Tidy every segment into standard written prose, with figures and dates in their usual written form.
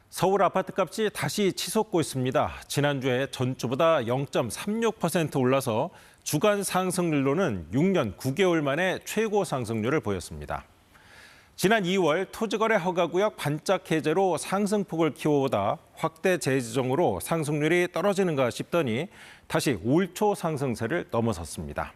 서울 아파트값이 다시 치솟고 있습니다. 지난주에 전주보다 0.36% 올라서 주간 상승률로는 6년 9개월 만에 최고 상승률을 보였습니다. 지난 2월 토지거래 허가구역 반짝 해제로 상승폭을 키워오다 확대 재지정으로 상승률이 떨어지는가 싶더니 다시 올 초 상승세를 넘어섰습니다.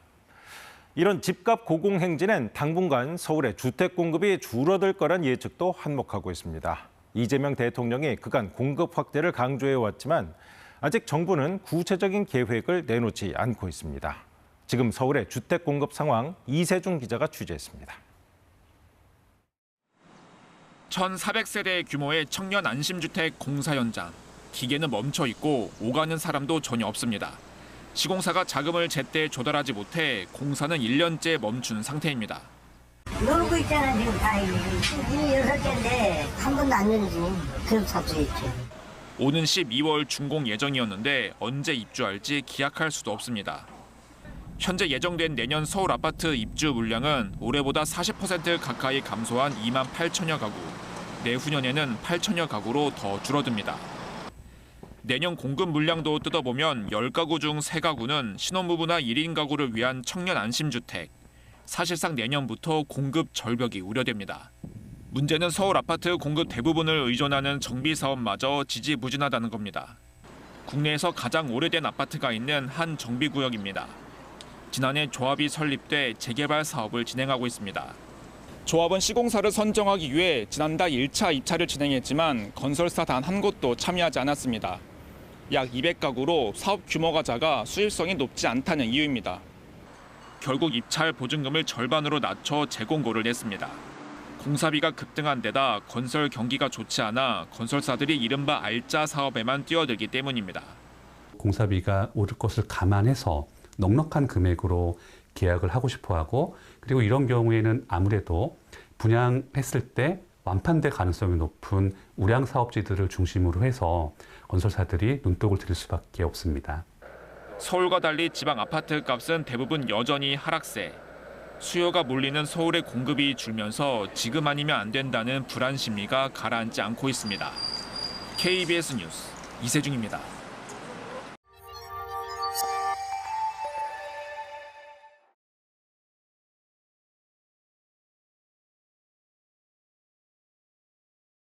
이런 집값 고공행진엔 당분간 서울의 주택 공급이 줄어들 거란 예측도 한몫하고 있습니다. 이재명 대통령이 그간 공급 확대를 강조해왔지만 아직 정부는 구체적인 계획을 내놓지 않고 있습니다. 지금 서울의 주택 공급 상황 이세중 기자가 취재했습니다. 1,400세대 규모의 청년 안심주택 공사 현장. 기계는 멈춰 있고 오가는 사람도 전혀 없습니다. 시공사가 자금을 제때 조달하지 못해 공사는 1년째 멈춘 상태입니다. 놀고 있잖아 지금 다 이미 6개인데 한 번도 안 열리지. 그럼 잡수겠지. 오는 12월 준공 예정이었는데 언제 입주할지 기약할 수도 없습니다. 현재 예정된 내년 서울 아파트 입주 물량은 올해보다 40% 가까이 감소한 2만 8천여 가구, 내후년에는 8천여 가구로 더 줄어듭니다. 내년 공급 물량도 뜯어보면 10가구 중 3가구는 신혼부부나 1인 가구를 위한 청년 안심주택. 사실상 내년부터 공급 절벽이 우려됩니다. 문제는 서울 아파트 공급 대부분을 의존하는 정비 사업마저 지지부진하다는 겁니다. 국내에서 가장 오래된 아파트가 있는 한 정비구역입니다. 지난해 조합이 설립돼 재개발 사업을 진행하고 있습니다. 조합은 시공사를 선정하기 위해 지난달 1차 입찰을 진행했지만 건설사 단 한 곳도 참여하지 않았습니다. 약 200가구로 사업 규모가 작아 수익성이 높지 않다는 이유입니다. 결국 입찰 보증금을 절반으로 낮춰 재공고를 냈습니다. 공사비가 급등한 데다 건설 경기가 좋지 않아 건설사들이 이른바 알짜 사업에만 뛰어들기 때문입니다. 공사비가 오를 것을 감안해서 넉넉한 금액으로 계약을 하고 싶어하고, 그리고 이런 경우에는 아무래도 분양했을 때 완판될 가능성이 높은 우량 사업지들을 중심으로 해서 건설사들이 눈독을 들일 수밖에 없습니다. 서울과 달리 지방 아파트 값은 대부분 여전히 하락세. 수요가 몰리는 서울의 공급이 줄면서 지금 아니면 안 된다는 불안 심리가 가라앉지 않고 있습니다. KBS 뉴스 이세중입니다.